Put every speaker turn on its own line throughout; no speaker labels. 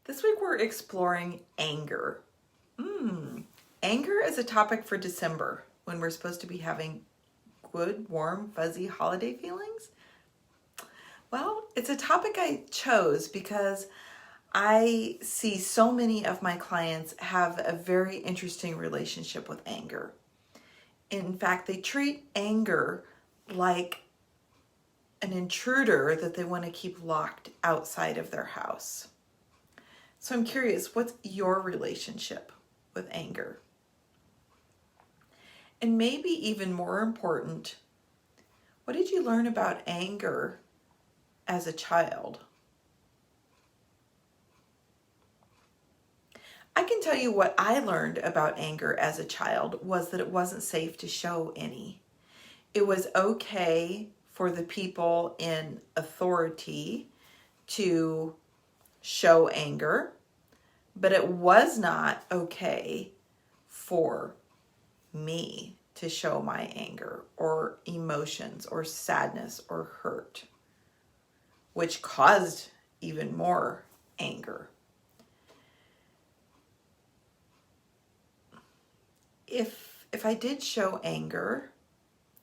This week we're exploring anger. Anger is a topic for December when we're supposed to be having good, warm, fuzzy holiday feelings. Well, it's a topic I chose because I see so many of my clients have a very interesting relationship with anger. In fact, they treat anger like an intruder that they want to keep locked outside of their house. So I'm curious, what's your relationship with anger? And maybe even more important, what did you learn about anger as a child? I can tell you what I learned about anger as a child was that it wasn't safe to show any. It was okay for the people in authority to show anger, but it was not okay for me to show my anger or emotions or sadness or hurt, which caused even more anger. If I did show anger,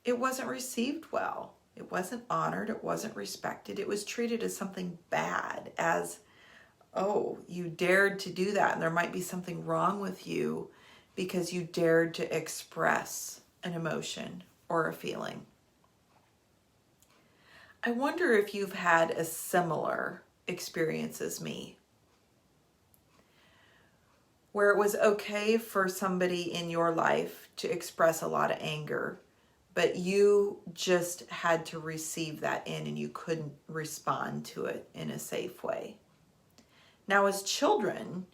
it wasn't received well. It wasn't honored. It wasn't respected. It was treated as something bad, as, oh, you dared to do that, and there might be something wrong with you because you dared to express an emotion or a feeling. I wonder if you've had a similar experience as me, where it was okay for somebody in your life to express a lot of anger, but you just had to receive that in and you couldn't respond to it in a safe way. Now, as children,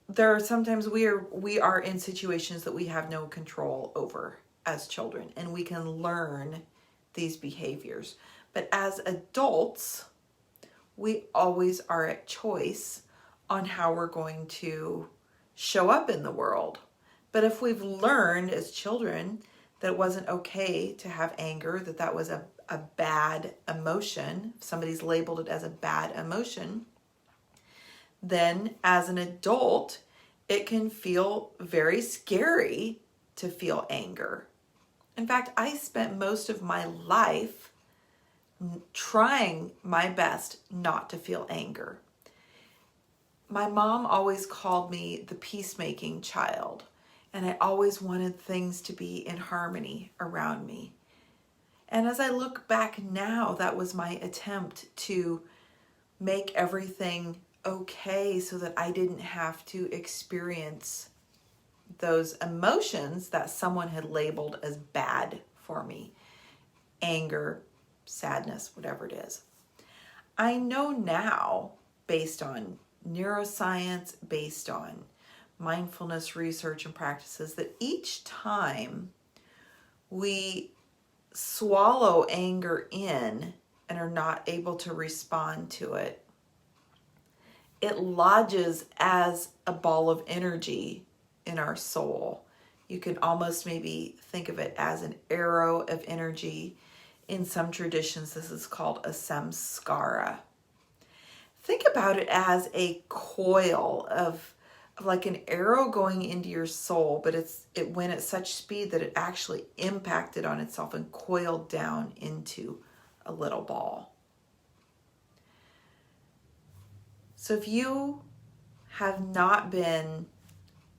there are sometimes we are in situations that we have no control over as children, and we can learn these behaviors. But as adults, we always are at choice on how we're going to show up in the world. But if we've learned as children that it wasn't okay to have anger, that was a bad emotion, if somebody's labeled it as a bad emotion, then as an adult, it can feel very scary to feel anger. In fact, I spent most of my life trying my best not to feel anger. My mom always called me the peacemaking child, and I always wanted things to be in harmony around me. And as I look back now, that was my attempt to make everything okay so that I didn't have to experience those emotions that someone had labeled as bad for me. Anger, sadness, whatever it is. I know now, based on neuroscience, based on mindfulness research and practices, that each time we swallow anger in and are not able to respond to it, it lodges as a ball of energy in our soul. You can almost maybe think of it as an arrow of energy. In some traditions, this is called a samskara. Think about it as a coil of like an arrow going into your soul, but it went at such speed that it actually impacted on itself and coiled down into a little ball. So if you have not been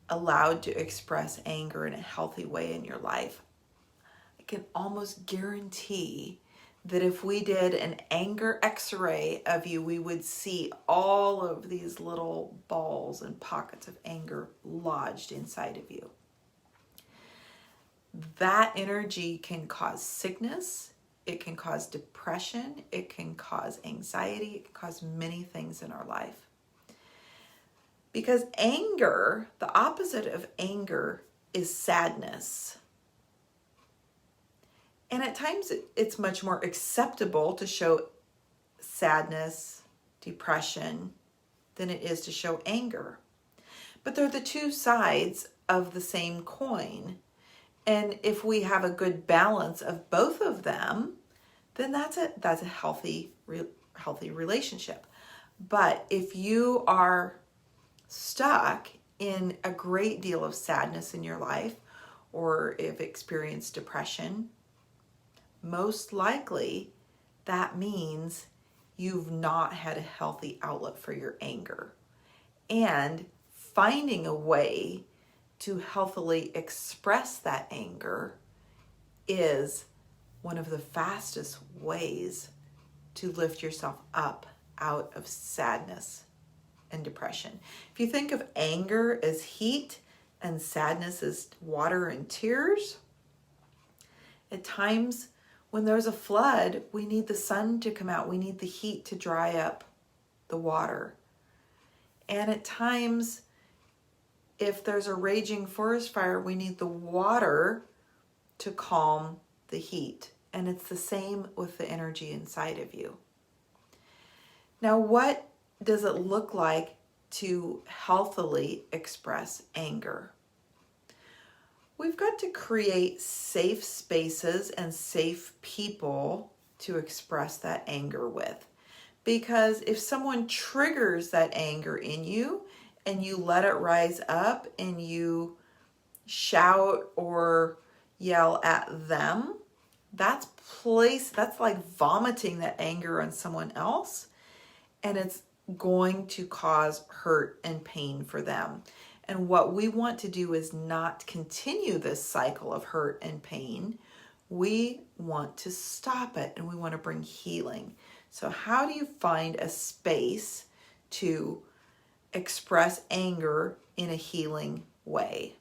allowed to express anger in a healthy way in your life, I can almost guarantee that if we did an anger x-ray of you, we would see all of these little balls and pockets of anger lodged inside of you. That energy can cause sickness, it can cause depression, it can cause anxiety, it can cause many things in our life. Because anger, the opposite of anger is sadness. And at times it's much more acceptable to show sadness, depression, than it is to show anger. But they're the two sides of the same coin. And if we have a good balance of both of them, then that's a healthy relationship. But if you are stuck in a great deal of sadness in your life, or if experienced depression, most likely that means you've not had a healthy outlet for your anger. And finding a way to healthily express that anger is one of the fastest ways to lift yourself up out of sadness and depression. If you think of anger as heat and sadness as water and tears, at times when there's a flood, we need the sun to come out. We need the heat to dry up the water. And at times, if there's a raging forest fire, we need the water to calm the heat. And it's the same with the energy inside of you. Now, what does it look like to healthily express anger? We've got to create safe spaces and safe people to express that anger with. Because if someone triggers that anger in you and you let it rise up and you shout or yell at them, that's like vomiting that anger on someone else, and it's going to cause hurt and pain for them. And what we want to do is not continue this cycle of hurt and pain. We want to stop it, and we want to bring healing. So how do you find a space to express anger in a healing way?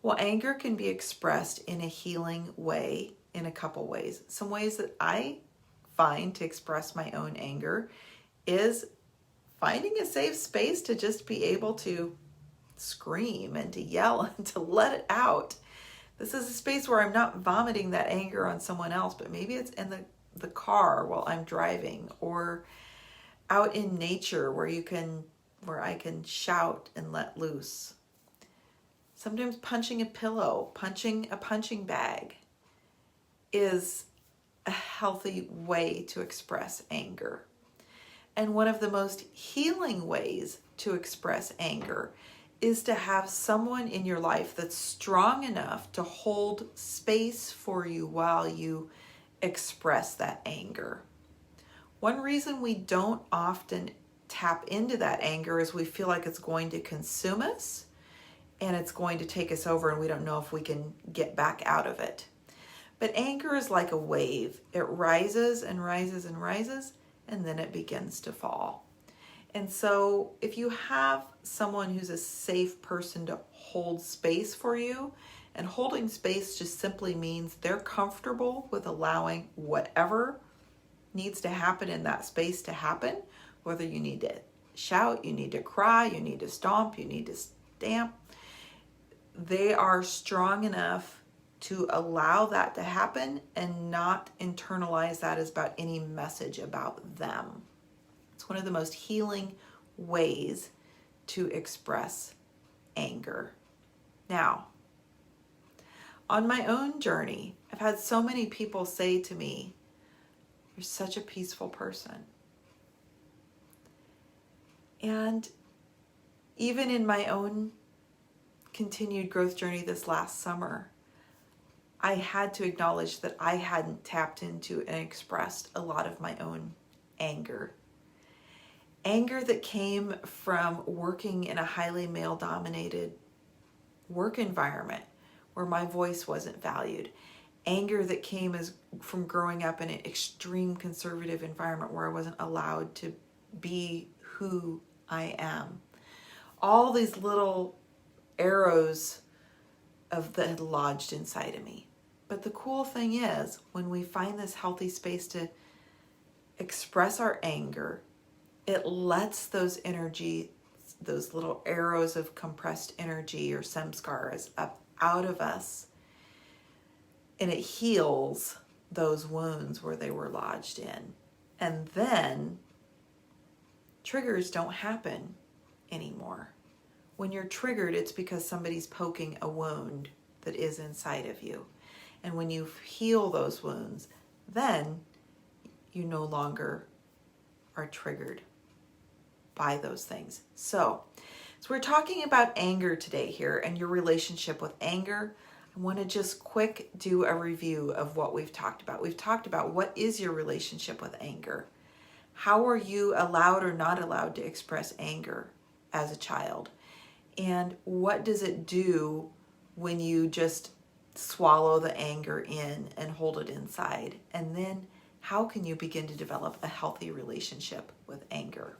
Well, anger can be expressed in a healing way in a couple ways. Some ways that I find to express my own anger is finding a safe space to just be able to scream and to yell and to let it out. This is a space where I'm not vomiting that anger on someone else, but maybe it's in the car while I'm driving, or out in nature where I can shout and let loose. Sometimes punching a pillow, punching a punching bag is a healthy way to express anger. And one of the most healing ways to express anger is to have someone in your life that's strong enough to hold space for you while you express that anger. One reason we don't often tap into that anger is we feel like it's going to consume us and it's going to take us over, and we don't know if we can get back out of it. But anger is like a wave. It rises and rises and rises, and then it begins to fall. And so if you have someone who's a safe person to hold space for you, and holding space just simply means they're comfortable with allowing whatever needs to happen in that space to happen, whether you need to shout, you need to cry, you need to stomp, you need to stamp. They are strong enough to allow that to happen and not internalize that as about any message about them. It's one of the most healing ways to express anger. Now, on my own journey, I've had so many people say to me, "You're such a peaceful person." And even in my own continued growth journey this last summer, I had to acknowledge that I hadn't tapped into and expressed a lot of my own anger. Anger that came from working in a highly male-dominated work environment where my voice wasn't valued. Anger that came from growing up in an extreme conservative environment where I wasn't allowed to be who I am. All these little arrows that had lodged inside of me. But the cool thing is, when we find this healthy space to express our anger, it lets those little arrows of compressed energy or samskaras up out of us, and it heals those wounds where they were lodged in. And then triggers don't happen anymore. When you're triggered, it's because somebody's poking a wound that is inside of you. And when you heal those wounds, then you no longer are triggered by those things. So we're talking about anger today here and your relationship with anger. I want to just quick do a review of what we've talked about. We've talked about what is your relationship with anger? How are you allowed or not allowed to express anger as a child? And what does it do when you just swallow the anger in and hold it inside? And then how can you begin to develop a healthy relationship with anger?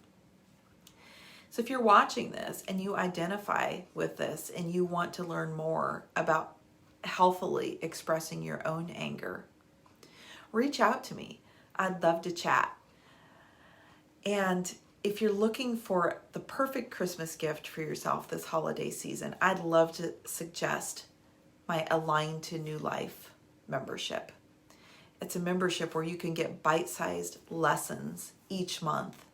So if you're watching this and you identify with this and you want to learn more about healthily expressing your own anger, reach out to me. I'd love to chat. And if you're looking for the perfect Christmas gift for yourself this holiday season, I'd love to suggest my Align to New Life membership. It's a membership where you can get bite-sized lessons each month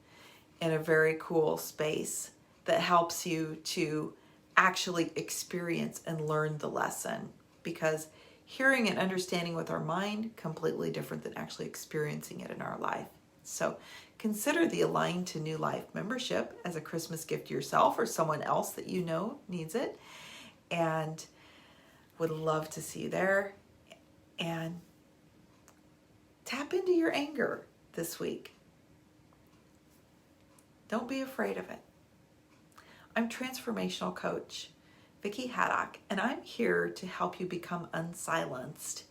in a very cool space that helps you to actually experience and learn the lesson, because hearing and understanding with our mind, completely different than actually experiencing it in our life. So consider the Align to New Life membership as a Christmas gift to yourself or someone else that you know needs it, and would love to see you there. And tap into your anger this week. Don't be afraid of it. I'm transformational coach Vicki Haddock, and I'm here to help you become unsilenced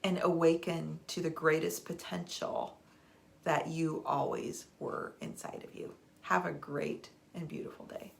and awaken to the greatest potential that you always were inside of you. Have a great and beautiful day.